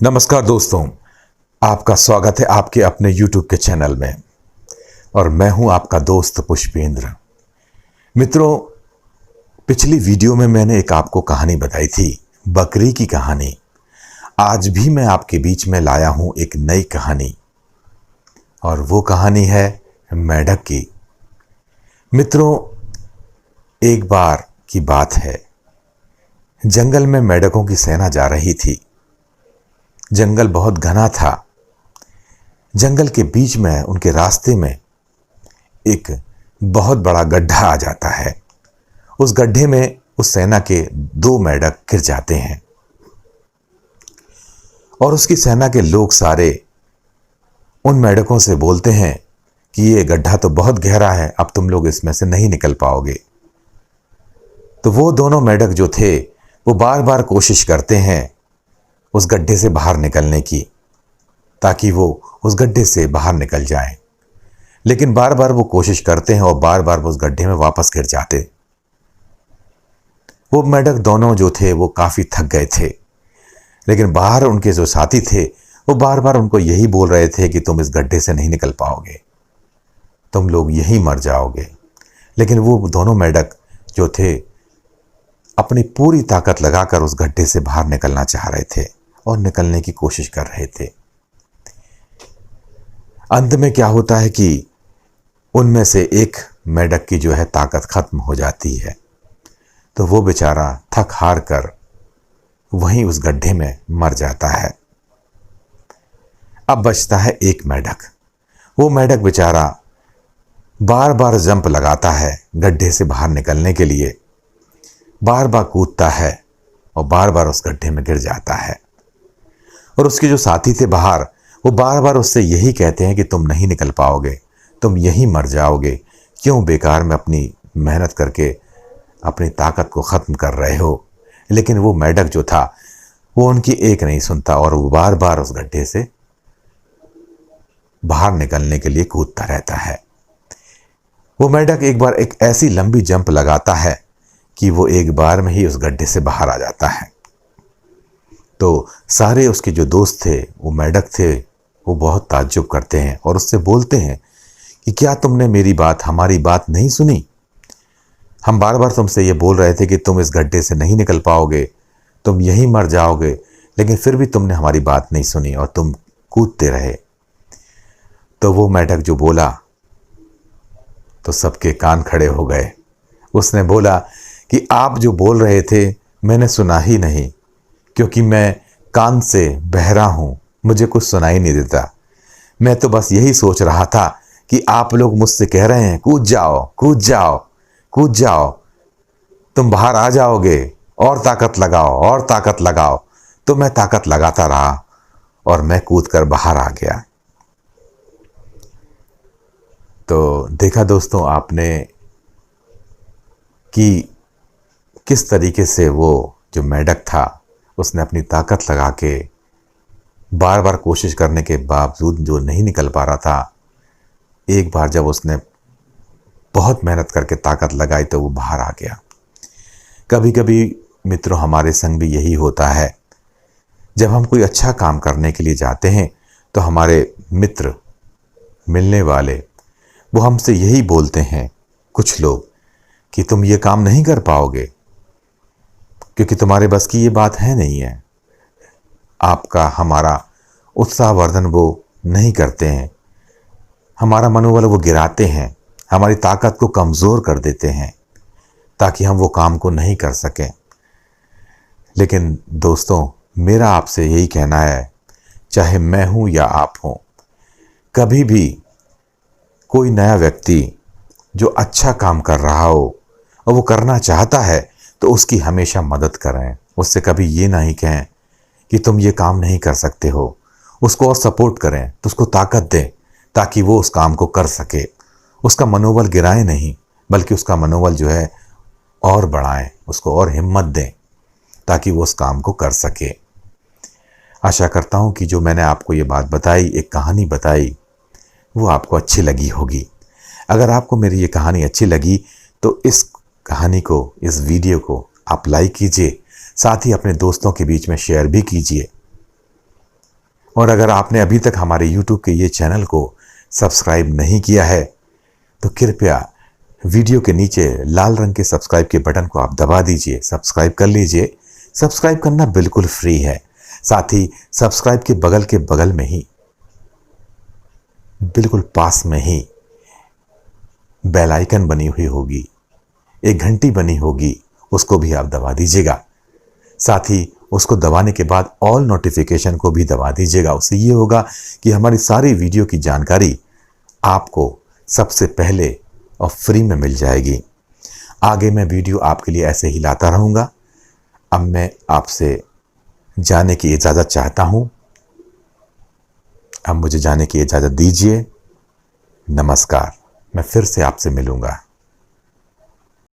नमस्कार दोस्तों, आपका स्वागत है आपके अपने YouTube के चैनल में। और मैं हूं आपका दोस्त पुष्पेंद्र। मित्रों, पिछली वीडियो में मैंने एक आपको कहानी बताई थी, बकरी की कहानी। आज भी मैं आपके बीच में लाया हूं एक नई कहानी, और वो कहानी है मेंढक की। मित्रों, एक बार की बात है, जंगल में मेंढकों की सेना जा रही थी। जंगल बहुत घना था। जंगल के बीच में उनके रास्ते में एक बहुत बड़ा गड्ढा आ जाता है। उस गड्ढे में उस सेना के 2 मेंढक गिर जाते हैं और उसकी सेना के लोग सारे उन मेंढकों से बोलते हैं कि ये गड्ढा तो बहुत गहरा है, अब तुम लोग इसमें से नहीं निकल पाओगे। तो वो दोनों मेंढक जो थे वो बार बार कोशिश करते हैं उस गड्ढे से बाहर निकलने की, ताकि वो उस गड्ढे से बाहर निकल जाएं। लेकिन बार बार वो कोशिश करते हैं और बार बार वो उस गड्ढे में वापस गिर जाते। वो मेंढक दोनों जो थे वो काफ़ी थक गए थे, लेकिन बाहर उनके जो साथी थे वो बार बार उनको यही बोल रहे थे कि तुम इस गड्ढे से नहीं निकल पाओगे, तुम लोग यहीं मर जाओगे। लेकिन वो दोनों मेंढक जो थे अपनी पूरी ताकत लगाकर उस गड्ढे से बाहर निकलना चाह रहे थे और निकलने की कोशिश कर रहे थे। अंत में क्या होता है कि उनमें से एक मेंढक की जो है ताकत खत्म हो जाती है, तो वो बेचारा थक हार कर वहीं उस गड्ढे में मर जाता है। अब बचता है एक मेंढक। वो मेंढक बेचारा बार बार जंप लगाता है गड्ढे से बाहर निकलने के लिए, बार बार कूदता है और बार बार उस गड्ढे में गिर जाता है। और उसके जो साथी थे बाहर, वो बार बार उससे यही कहते हैं कि तुम नहीं निकल पाओगे, तुम यहीं मर जाओगे, क्यों बेकार में अपनी मेहनत करके अपनी ताकत को ख़त्म कर रहे हो। लेकिन वो मेंढक जो था वो उनकी एक नहीं सुनता और वो बार बार उस गड्ढे से बाहर निकलने के लिए कूदता रहता है। वो मेंढक एक बार एक ऐसी लंबी जंप लगाता है कि वो एक बार में ही उस गड्ढे से बाहर आ जाता है। तो सारे उसके जो दोस्त थे, वो मेंढक थे, वो बहुत ताज्जुब करते हैं और उससे बोलते हैं कि क्या तुमने मेरी बात, हमारी बात नहीं सुनी? हम बार बार तुमसे ये बोल रहे थे कि तुम इस गड्ढे से नहीं निकल पाओगे, तुम यहीं मर जाओगे, लेकिन फिर भी तुमने हमारी बात नहीं सुनी और तुम कूदते रहे। तो वो मेंढक जो बोला तो सबके कान खड़े हो गए। उसने बोला कि आप जो बोल रहे थे मैंने सुना ही नहीं, क्योंकि मैं कान से बहरा हूँ, मुझे कुछ सुनाई नहीं देता। मैं तो बस यही सोच रहा था कि आप लोग मुझसे कह रहे हैं कूद जाओ, कूद जाओ, कूद जाओ, तुम बाहर आ जाओगे, और ताकत लगाओ, और ताकत लगाओ। तो मैं ताकत लगाता रहा और मैं कूद कर बाहर आ गया। तो देखा दोस्तों आपने कि किस तरीके से वो जो मेंढक था उसने अपनी ताकत लगा के बार बार कोशिश करने के बावजूद जो नहीं निकल पा रहा था, एक बार जब उसने बहुत मेहनत करके ताकत लगाई तो वो बाहर आ गया। कभी कभी मित्रों हमारे संग भी यही होता है। जब हम कोई अच्छा काम करने के लिए जाते हैं तो हमारे मित्र, मिलने वाले, वो हमसे यही बोलते हैं कुछ लोग कि तुम ये काम नहीं कर पाओगे, क्योंकि तुम्हारे बस की ये बात है नहीं है। आपका हमारा उत्साहवर्धन वो नहीं करते हैं, हमारा मनोबल वो गिराते हैं, हमारी ताकत को कमज़ोर कर देते हैं ताकि हम वो काम को नहीं कर सकें। लेकिन दोस्तों, मेरा आपसे यही कहना है, चाहे मैं हूँ या आप हों, कभी भी कोई नया व्यक्ति जो अच्छा काम कर रहा हो और वो करना चाहता है तो उसकी हमेशा मदद करें। उससे कभी ये नहीं कहें कि तुम ये काम नहीं कर सकते हो। उसको और सपोर्ट करें, तो उसको ताकत दें ताकि वो उस काम को कर सके। उसका मनोबल गिराएं नहीं, बल्कि उसका मनोबल जो है और बढ़ाएं, उसको और हिम्मत दें ताकि वो उस काम को कर सके। आशा करता हूँ कि जो मैंने आपको ये बात बताई, एक कहानी बताई, वो आपको अच्छी लगी होगी। अगर आपको मेरी ये कहानी अच्छी लगी तो इस कहानी को, इस वीडियो को आप लाइक कीजिए, साथ ही अपने दोस्तों के बीच में शेयर भी कीजिए। और अगर आपने अभी तक हमारे YouTube के ये चैनल को सब्सक्राइब नहीं किया है तो कृपया वीडियो के नीचे लाल रंग के सब्सक्राइब के बटन को आप दबा दीजिए, सब्सक्राइब कर लीजिए। सब्सक्राइब करना बिल्कुल फ्री है। साथ ही सब्सक्राइब के बगल में ही, बिल्कुल पास में ही बेल आइकन बनी हुई होगी, एक घंटी बनी होगी, उसको भी आप दबा दीजिएगा। साथ ही उसको दबाने के बाद ऑल नोटिफिकेशन को भी दबा दीजिएगा। उससे ये होगा कि हमारी सारी वीडियो की जानकारी आपको सबसे पहले और फ्री में मिल जाएगी। आगे मैं वीडियो आपके लिए ऐसे ही लाता रहूँगा। अब मैं आपसे जाने की इजाज़त चाहता हूँ। अब मुझे जाने की इजाज़त दीजिए। नमस्कार। मैं फिर से आपसे मिलूँगा।